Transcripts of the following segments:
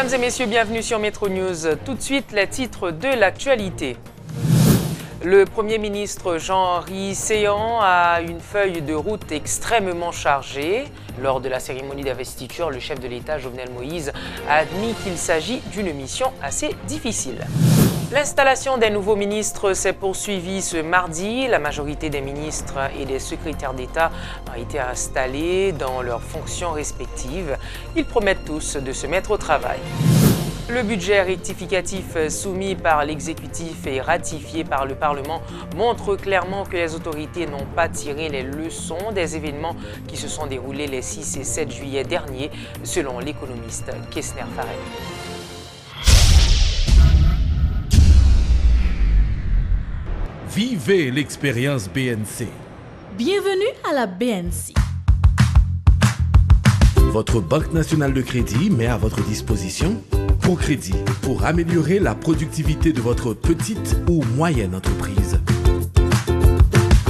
Mesdames et messieurs, bienvenue sur Métro News. Tout de suite, les titres de l'actualité. Le Premier ministre Jean-Henri Séan a une feuille de route extrêmement chargée. Lors de la cérémonie d'investiture, le chef de l'État, Jovenel Moïse, a admis qu'il s'agit d'une mission assez difficile. L'installation des nouveaux ministres s'est poursuivie ce mardi. La majorité des ministres et des secrétaires d'État ont été installés dans leurs fonctions respectives. Ils promettent tous de se mettre au travail. Le budget rectificatif soumis par l'exécutif et ratifié par le Parlement montre clairement que les autorités n'ont pas tiré les leçons des événements qui se sont déroulés les 6 et 7 juillet dernier, selon l'économiste Kessner Farel. Vivez l'expérience BNC. Bienvenue à la BNC. Votre Banque nationale de crédit met à votre disposition ProCrédit pour améliorer la productivité de votre petite ou moyenne entreprise.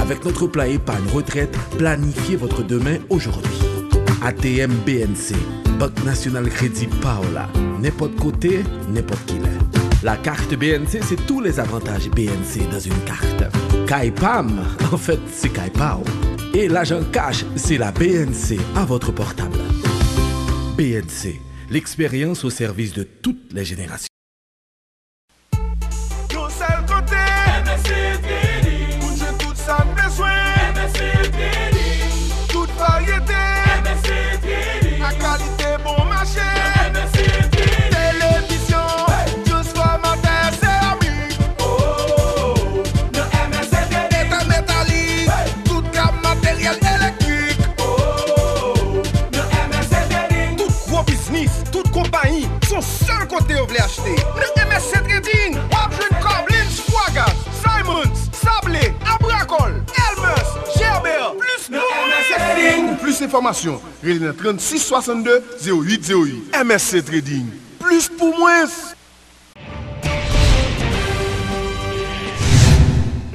Avec notre plan épargne retraite, planifiez votre demain aujourd'hui. ATM BNC, Banque nationale crédit Paola. N'importe côté, n'importe qui l'est. La carte BNC, c'est tous les avantages BNC dans une carte. Kaipam, en fait, c'est Kaipao. Et l'argent cash, c'est la BNC à votre portable. BNC, l'expérience au service de toutes les générations. Yo seul côté, MSC Trading, pour jouer tout ça besoin, MSC Trading, toute variété, MSC Trading, la qualité bon marché, MSC Trading, télévision, transformateur, céramique, oh, le MSC Trading, état métallique, toute gamme matériel électrique, oh, le MSC Trading, tout gros business, toute compagnie, son seul côté où vous voulez acheter. Le MSC Trading, Wapjun Coblin, Squagas, Simons, Sablé, Abracol, Elmer, Gerber, plus le MSC Trading. Pour plus d'informations, relais 36 62 08 08. MSC Trading, plus pour moins.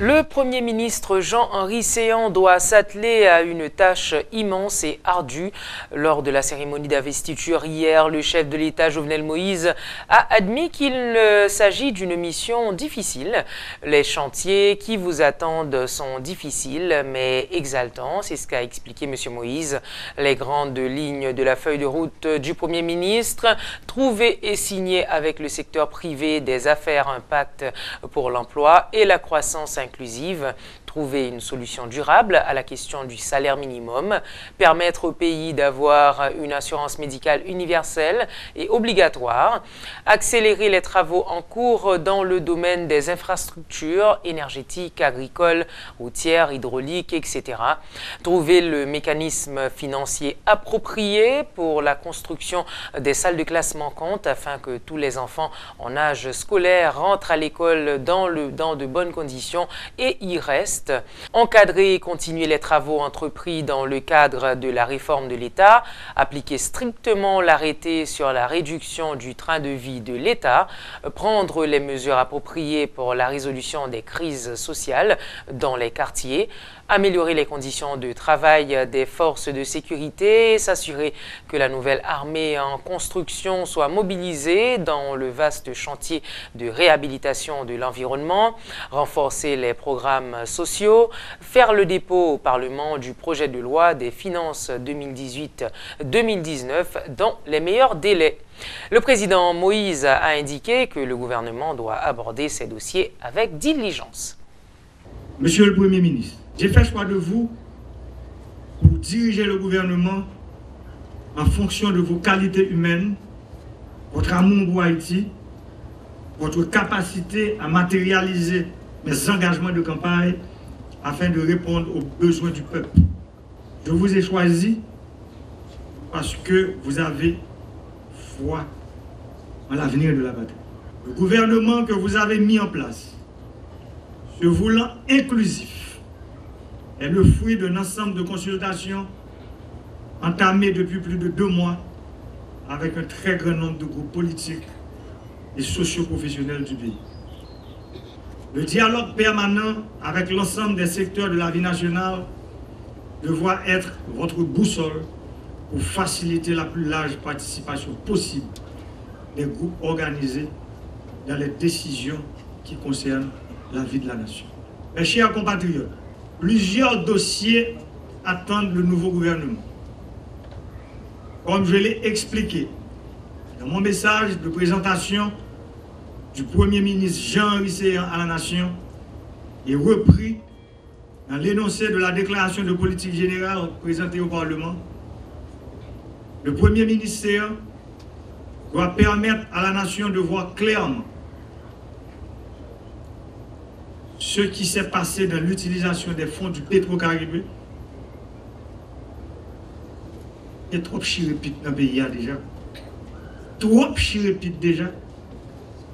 Le Premier ministre Jean-Henri Séan doit s'atteler à une tâche immense et ardue. Lors de la cérémonie d'investiture hier, le chef de l'État Jovenel Moïse a admis qu'il s'agit d'une mission difficile. Les chantiers qui vous attendent sont difficiles mais exaltants, c'est ce qu'a expliqué M. Moïse. Les grandes lignes de la feuille de route du Premier ministre, trouvées et signées avec le secteur privé, des affaires, un pacte pour l'emploi et la croissance inclusive, trouver une solution durable à la question du salaire minimum, permettre au pays d'avoir une assurance médicale universelle et obligatoire, accélérer les travaux en cours dans le domaine des infrastructures énergétiques, agricoles, routières, hydrauliques, etc. Trouver le mécanisme financier approprié pour la construction des salles de classe manquantes afin que tous les enfants en âge scolaire rentrent à l'école dans de bonnes conditions et y restent. Encadrer et continuer les travaux entrepris dans le cadre de la réforme de l'État, appliquer strictement l'arrêté sur la réduction du train de vie de l'État, prendre les mesures appropriées pour la résolution des crises sociales dans les quartiers, améliorer les conditions de travail des forces de sécurité, s'assurer que la nouvelle armée en construction soit mobilisée dans le vaste chantier de réhabilitation de l'environnement, renforcer les programmes sociaux, faire le dépôt au Parlement du projet de loi des finances 2018-2019 dans les meilleurs délais. Le président Moïse a indiqué que le gouvernement doit aborder ces dossiers avec diligence. Monsieur le Premier ministre, j'ai fait choix de vous pour diriger le gouvernement en fonction de vos qualités humaines, votre amour pour Haïti, votre capacité à matérialiser mes engagements de campagne afin de répondre aux besoins du peuple. Je vous ai choisi parce que vous avez foi en l'avenir de la patrie. Le gouvernement que vous avez mis en place, se voulant inclusif, est le fruit d'un ensemble de consultations entamées depuis plus de 2 mois avec un très grand nombre de groupes politiques et socio-professionnels du pays. Le dialogue permanent avec l'ensemble des secteurs de la vie nationale devra être votre boussole pour faciliter la plus large participation possible des groupes organisés dans les décisions qui concernent la vie de la nation. Mes chers compatriotes, plusieurs dossiers attendent le nouveau gouvernement. Comme je l'ai expliqué dans mon message de présentation du Premier ministre Jean-Henri Séan à la nation et repris dans l'énoncé de la déclaration de politique générale présentée au Parlement, le Premier ministre Séan doit permettre à la nation de voir clairement ce qui s'est passé dans l'utilisation des fonds du Petro-Caribé. Il y a trop de chirépite dans le pays déjà. Trop de chirépite déjà.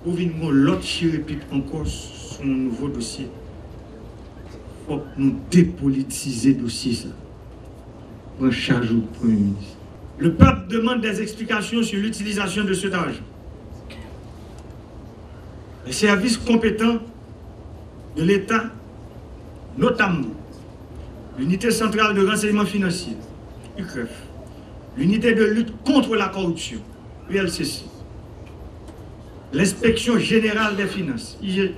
Pour venir l'autre chirépite encore sur un nouveau dossier. Il faut que nous dépolitiser le dossier. Ça. Prends charge au Premier ministre. Le peuple demande des explications sur l'utilisation de cet argent. Les services compétents de l'État, notamment l'unité centrale de renseignement financier, UCREF, l'unité de lutte contre la corruption, ULCC, l'inspection générale des finances, IGF.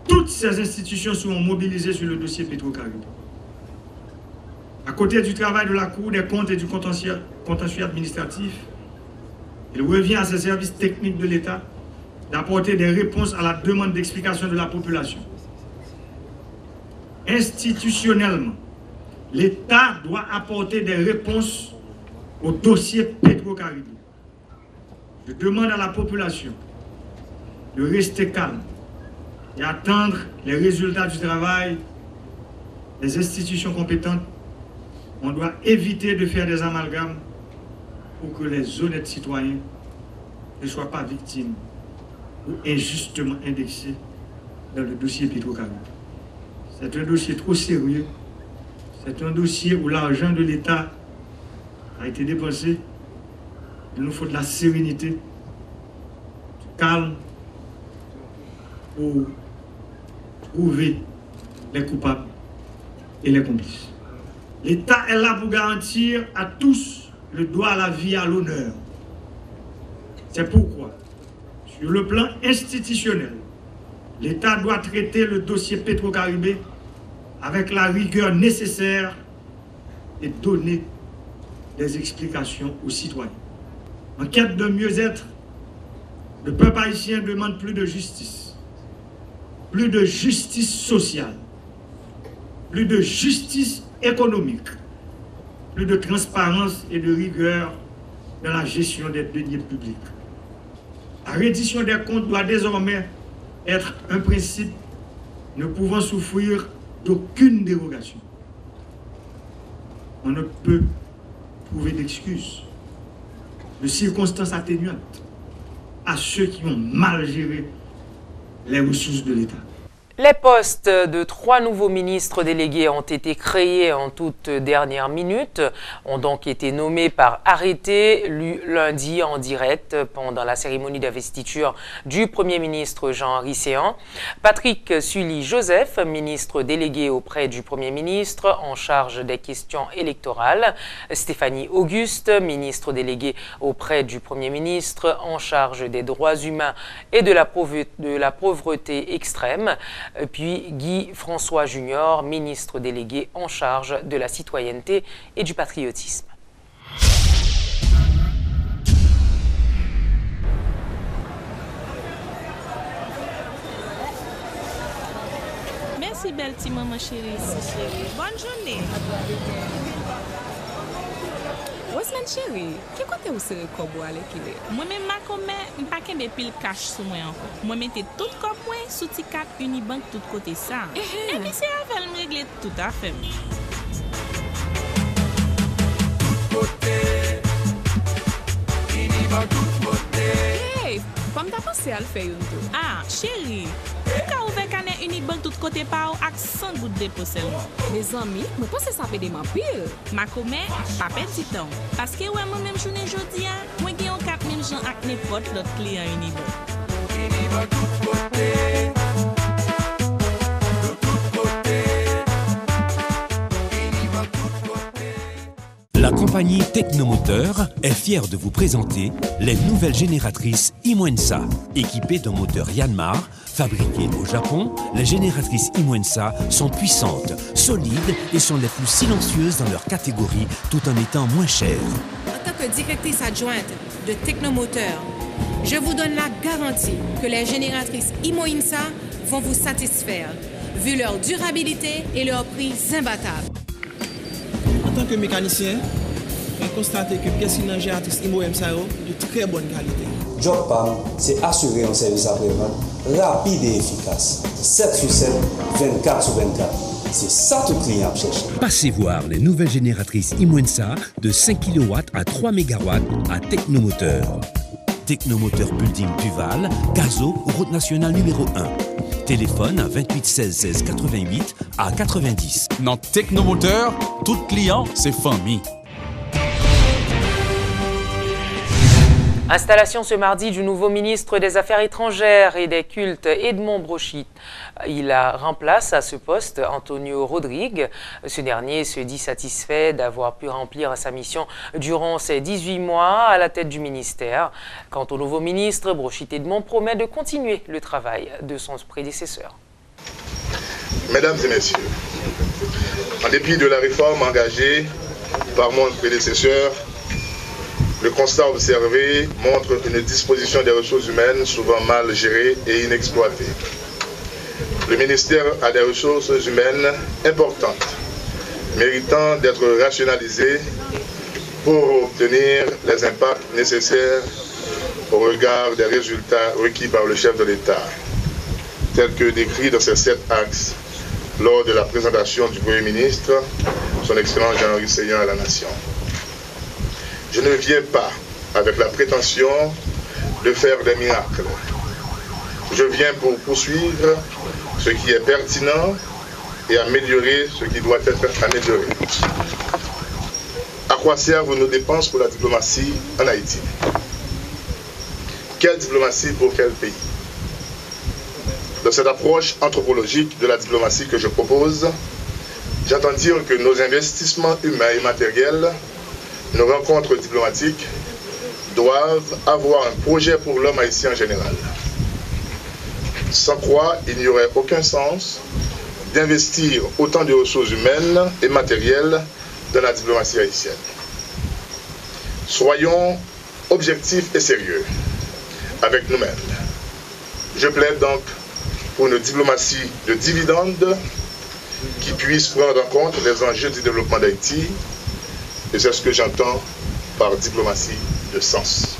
Toutes ces institutions seront mobilisées sur le dossier Petro-Caribé. À côté du travail de la Cour des comptes et du contentieux administratif, il revient à ces services techniques de l'État d'apporter des réponses à la demande d'explication de la population. Institutionnellement, l'État doit apporter des réponses au dossier Petro-Caribé. Je demande à la population de rester calme et attendre les résultats du travail des institutions compétentes. On doit éviter de faire des amalgames pour que les honnêtes citoyens ne soient pas victimes ou injustement indexés dans le dossier Petro-Caribé. C'est un dossier trop sérieux. C'est un dossier où l'argent de l'État a été dépensé. Il nous faut de la sérénité, du calme pour trouver les coupables et les complices. L'État est là pour garantir à tous le droit à la vie et à l'honneur. C'est pourquoi, sur le plan institutionnel, l'État doit traiter le dossier Petro-Caribé avec la rigueur nécessaire et donner des explications aux citoyens. En quête de mieux-être, le peuple haïtien demande plus de justice sociale, plus de justice économique, plus de transparence et de rigueur dans la gestion des deniers publics. La reddition des comptes doit désormais être un principe ne pouvant souffrir d'aucune dérogation. On ne peut trouver d'excuses, de circonstances atténuantes à ceux qui ont mal géré les ressources de l'État. Les postes de 3 nouveaux ministres délégués ont été créés en toute dernière minute, ont donc été nommés par arrêté lu lundi en direct pendant la cérémonie d'investiture du Premier ministre Jean-Henri Séan. Patrick Sully-Joseph, ministre délégué auprès du Premier ministre en charge des questions électorales. Stéphanie Auguste, ministre délégué auprès du Premier ministre en charge des droits humains et de la pauvreté extrême. Puis Guy François Junior, ministre délégué en charge de la citoyenneté et du patriotisme. Merci belle petite maman chérie. Bonne journée. Osman chérie, qui côté vous serez comme aller qu'il est? Moi-même, ma commère, je ne pas qu'un pile cash sur moi encore. Moi, mettez tout comme moi sous T4 Unibank tout côté ça. Et puis, c'est avec me régler tout à fait. Hey, comme t'as pensé à le faire une tour? Ah, chérie, pourquoi ouvert canet Unibank tout côté par avec 100 gouttes de dépôt seulement? Mes amis, je pense que ça fait des pile. Ma commère, pas petit temps. Parce que ouais, moi-même, journée aujourd'hui, moi, j'ai 4000 gens avec n'importe l'autre client Unibank. La campagne compagnie Technomoteur est fière de vous présenter les nouvelles génératrices Imwensa. Équipées d'un moteur Yanmar, fabriquées au Japon, les génératrices Imwensa sont puissantes, solides et sont les plus silencieuses dans leur catégorie tout en étant moins chères. En tant que directrice adjointe de Technomoteur, je vous donne la garantie que les génératrices Imwensa vont vous satisfaire, vu leur durabilité et leur prix imbattable. En tant que mécanicien, j'ai constaté que les pièces qui génératrices Imwensa sont de très bonne qualité. Job PAM, c'est assurer un service après-vente rapide et efficace. 7 sur 7, 24 sur 24. C'est ça tout client cherche. Passez voir les nouvelles génératrices Imwensa de 5 kW à 3 MW à Technomoteur. Technomoteur Building Duval, Gazo, route nationale numéro 1. Téléphone à 28 16 16 88 à 90. Dans Technomoteur, tout client, c'est famille. Installation ce mardi du nouveau ministre des Affaires étrangères et des cultes, Edmond Brochit. Il remplace à ce poste Antonio Rodrigue. Ce dernier se dit satisfait d'avoir pu remplir sa mission durant ses 18 mois à la tête du ministère. Quant au nouveau ministre, Brochit Edmond promet de continuer le travail de son prédécesseur. Mesdames et messieurs, en dépit de la réforme engagée par mon prédécesseur, le constat observé montre une disposition des ressources humaines souvent mal gérée et inexploitée. Le ministère a des ressources humaines importantes, méritant d'être rationalisées pour obtenir les impacts nécessaires au regard des résultats requis par le chef de l'État, tels que décrits dans ces 7 axes lors de la présentation du Premier ministre, son Excellence Jean-Henri Seillant à la Nation. Je ne viens pas avec la prétention de faire des miracles. Je viens pour poursuivre ce qui est pertinent et améliorer ce qui doit être amélioré. À quoi servent nos dépenses pour la diplomatie en Haïti? Quelle diplomatie pour quel pays? Dans cette approche anthropologique de la diplomatie que je propose, j'entends dire que nos investissements humains et matériels, nos rencontres diplomatiques doivent avoir un projet pour l'homme haïtien en général. Sans quoi, il n'y aurait aucun sens d'investir autant de ressources humaines et matérielles dans la diplomatie haïtienne. Soyons objectifs et sérieux avec nous-mêmes. Je plaide donc pour une diplomatie de dividendes qui puisse prendre en compte les enjeux du développement d'Haïti. Et c'est ce que j'entends par diplomatie de sens.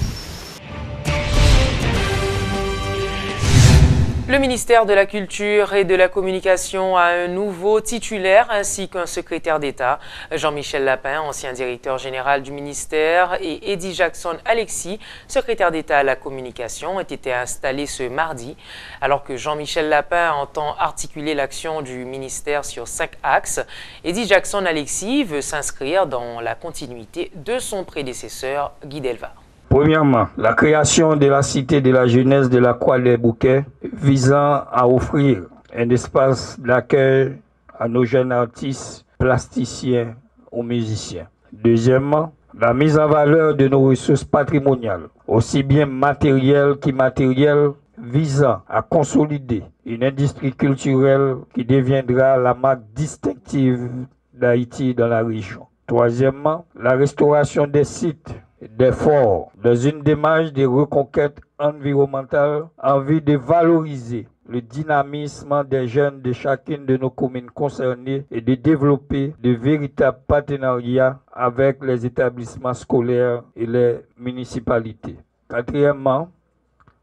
Le ministère de la Culture et de la Communication a un nouveau titulaire ainsi qu'un secrétaire d'État. Jean-Michel Lapin, ancien directeur général du ministère, et Eddie Jackson Alexis, secrétaire d'État à la Communication, ont été installés ce mardi. Alors que Jean-Michel Lapin entend articuler l'action du ministère sur 5 axes, Eddie Jackson Alexis veut s'inscrire dans la continuité de son prédécesseur, Guy Delva. Premièrement, la création de la Cité de la Jeunesse de la Croix des Bouquets visant à offrir un espace d'accueil à nos jeunes artistes, plasticiens ou musiciens. Deuxièmement, la mise en valeur de nos ressources patrimoniales, aussi bien matérielles qu'immatérielles, visant à consolider une industrie culturelle qui deviendra la marque distinctive d'Haïti dans la région. Troisièmement, la restauration des sites des forts dans une démarche de reconquête environnementale en vue de valoriser le dynamisme des jeunes de chacune de nos communes concernées et de développer de véritables partenariats avec les établissements scolaires et les municipalités. Quatrièmement,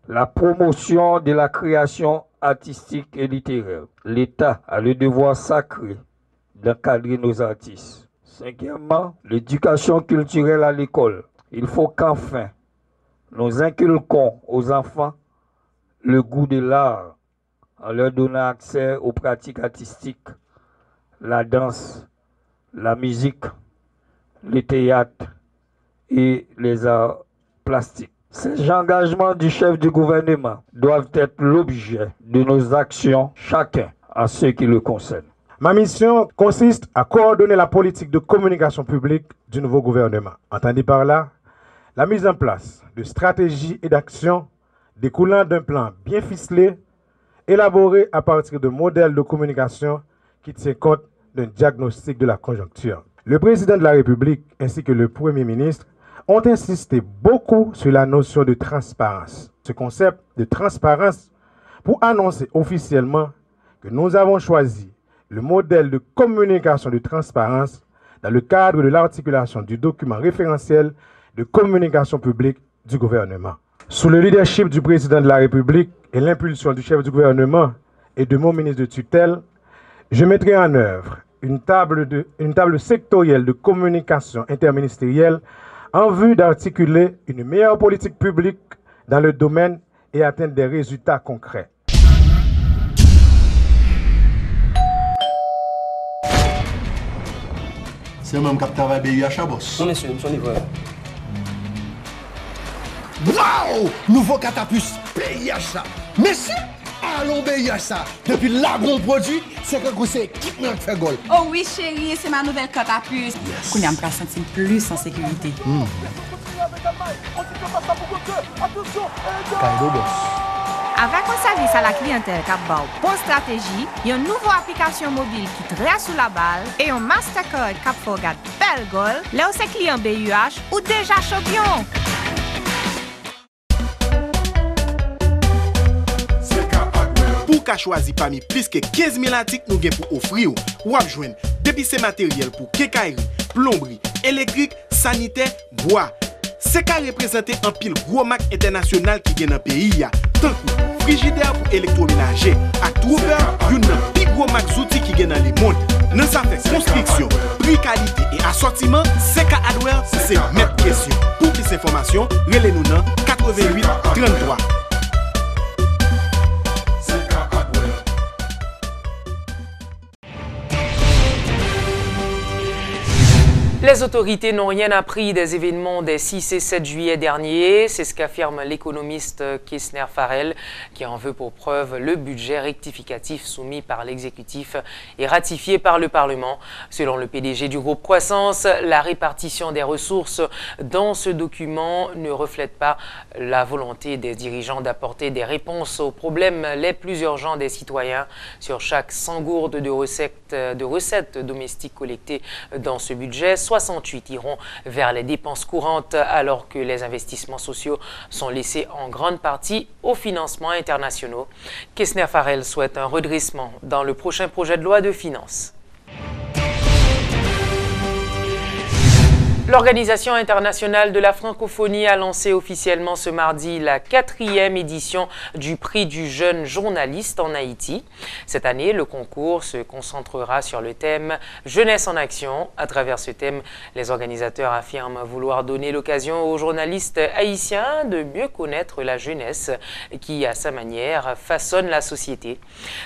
la promotion de la création artistique et littéraire. L'État a le devoir sacré d'encadrer nos artistes. Cinquièmement, l'éducation culturelle à l'école. Il faut qu'enfin, nous inculquons aux enfants le goût de l'art en leur donnant accès aux pratiques artistiques, la danse, la musique, le théâtre et les arts plastiques. Ces engagements du chef du gouvernement doivent être l'objet de nos actions, chacun en ce qui le concerne. Ma mission consiste à coordonner la politique de communication publique du nouveau gouvernement. Entendez par là la mise en place de stratégies et d'actions découlant d'un plan bien ficelé, élaboré à partir de modèles de communication qui tient compte d'un diagnostic de la conjoncture. Le président de la République ainsi que le Premier ministre ont insisté beaucoup sur la notion de transparence. Ce concept de transparence pour annoncer officiellement que nous avons choisi le modèle de communication de transparence dans le cadre de l'articulation du document référentiel de communication publique du gouvernement. Sous le leadership du président de la République et l'impulsion du chef du gouvernement et de mon ministre de tutelle, je mettrai en œuvre une table sectorielle de communication interministérielle en vue d'articuler une meilleure politique publique dans le domaine et atteindre des résultats concrets. C'est même qui travaille BIH à boss. Non, monsieur, nous sommes livreurs. Waouh! Nouveau catapus BIH ça. Merci! Allons BIH ça. Depuis là, bon produit, c'est que c'est équipement qui fait gol. Oh oui, chérie, c'est ma nouvelle catapus. Qu'on y a me sentir plus en sécurité. Caillou boss. Avec un service à la clientèle qui a bonne stratégie, une nouvelle application mobile qui très sous la balle et un Mastercard qui regarde belle goal, là où c'est client BUH ou déjà champion. Pour qu'à choisir parmi plus que 15 000 articles nous avons pour offrir, ou à joindre depuis ces matériels pour quincaillerie, plomberie, électrique, sanitaire, bois. C'est qu'à représenter un pile gros marque international qui gagne dans le pays. Tant que frigidaire pour électroménager, à trouver une plus gros marque outils qui gagne dans le monde. Dans sa fait construction, prix, qualité et assortiment, CK Hardware, c'est mettre question. Pour plus d'informations, relez-nous dans 88 33. Les autorités n'ont rien appris des événements des 6 et 7 juillet dernier. C'est ce qu'affirme l'économiste Kessner Farrell, qui en veut pour preuve le budget rectificatif soumis par l'exécutif et ratifié par le Parlement. Selon le PDG du groupe Croissance, la répartition des ressources dans ce document ne reflète pas la volonté des dirigeants d'apporter des réponses aux problèmes les plus urgents des citoyens. Sur chaque 100 gourdes de recettes domestiques collectées dans ce budget, 68 iront vers les dépenses courantes alors que les investissements sociaux sont laissés en grande partie aux financements internationaux. Kessner Farrell souhaite un redressement dans le prochain projet de loi de finances. L'Organisation internationale de la francophonie a lancé officiellement ce mardi la 4e édition du prix du jeune journaliste en Haïti. Cette année, le concours se concentrera sur le thème « Jeunesse en action ». À travers ce thème, les organisateurs affirment vouloir donner l'occasion aux journalistes haïtiens de mieux connaître la jeunesse qui, à sa manière, façonne la société.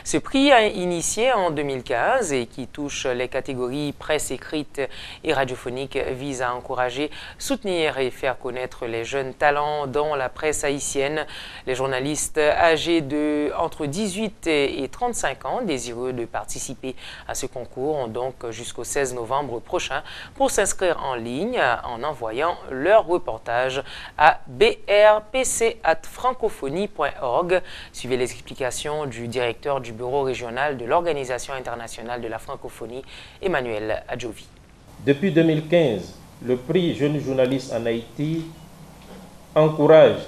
Ce prix, initié en 2015 et qui touche les catégories presse écrite et radiophonique, vise à encourager, soutenir et faire connaître les jeunes talents dans la presse haïtienne. Les journalistes âgés de entre 18 et 35 ans désireux de participer à ce concours ont donc jusqu'au 16 novembre prochain pour s'inscrire en ligne en envoyant leur reportage à brpc@francophonie.org. Suivez les explications du directeur du bureau régional de l'Organisation internationale de la francophonie, Emmanuel Adjovi. Depuis 2015, le prix Jeune journaliste en Haïti encourage,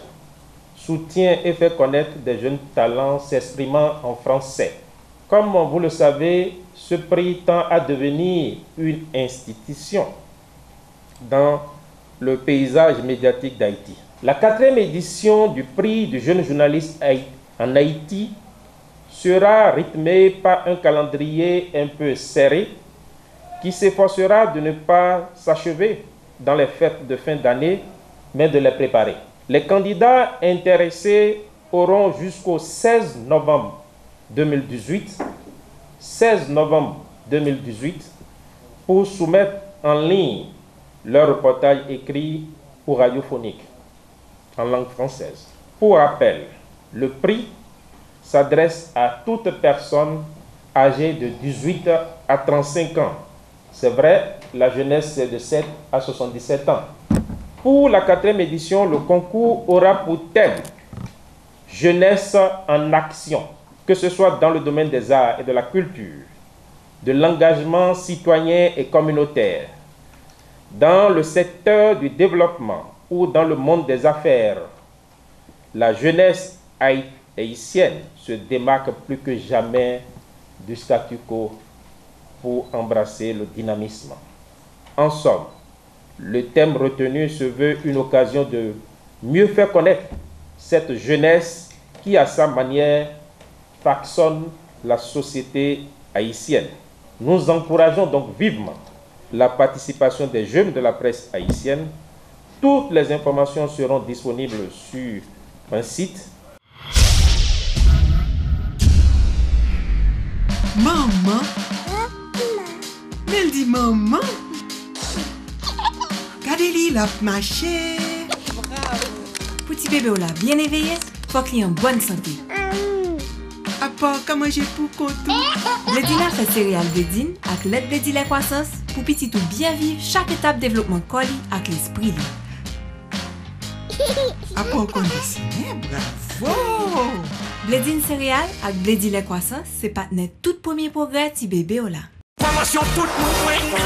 soutient et fait connaître des jeunes talents s'exprimant en français. Comme vous le savez, ce prix tend à devenir une institution dans le paysage médiatique d'Haïti. La 4e édition du prix du jeune journaliste en Haïti sera rythmée par un calendrier un peu serré qui s'efforcera de ne pas s'achever dans les fêtes de fin d'année, mais de les préparer. Les candidats intéressés auront jusqu'au 16 novembre 2018, pour soumettre en ligne leur reportage écrit ou radiophonique en langue française. Pour rappel, le prix s'adresse à toute personne âgés de 18 à 35 ans. C'est vrai, la jeunesse c'est de 7 à 77 ans. Pour la 4e édition, le concours aura pour thème Jeunesse en action, que ce soit dans le domaine des arts et de la culture, de l'engagement citoyen et communautaire, dans le secteur du développement ou dans le monde des affaires. La jeunesse haïtienne se démarque plus que jamais du statu quo pour embrasser le dynamisme. En somme, le thème retenu se veut une occasion de mieux faire connaître cette jeunesse qui, à sa manière, façonne la société haïtienne. Nous encourageons donc vivement la participation des jeunes de la presse haïtienne. Toutes les informations seront disponibles sur un site. Maman? Elle dit maman? Regardez-lui, la marché. Petit bébé là, bien éveillé, faut qu'il ait en bonne santé. À part comment j'ai pour côté. Blédina fait céréales Blédine avec l'aide Blédine croissance pour petit tout bien vivre chaque étape développement colis avec l'esprit. À part conditionné, bravo! Blédine céréales avec Blédine croissance, c'est partenaire tout premier progrès petit bébé là. Formation tout le monde.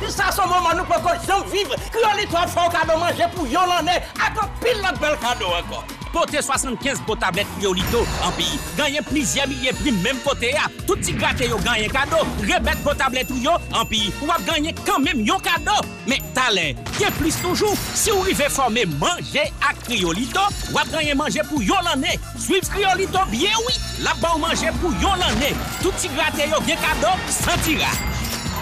Ça, son moment, nous pouvons vivre. Criolite, il faut un cadeau manger pour Yolande. Attends, pile notre bel cadeau encore. Porter 75 pour tablettes Criolito en pays. Gagner plusieurs milliers de prix, même côté. Tout petit gâté, yo gagne cadeau. Rebête pour tablette yo en pays. Ou va gagner quand même yo cadeau. Mais talent, bien plus toujours. Si vous arrivez former manger à Criolito, ou va gagner manger pour Yolande. Suivre Criolito bien oui. Là-bas, manger pour Yolande. Tout petit gâté yo bien cadeau, sans tirage.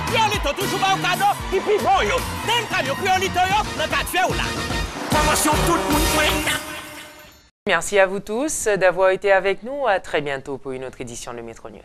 Criolito toujours pas au cadeau, et puis bon yo. D'un cadeau Criolito yo, le cas de fait ou là. Formation tout le monde. Merci à vous tous d'avoir été avec nous. À très bientôt pour une autre édition de Métro News.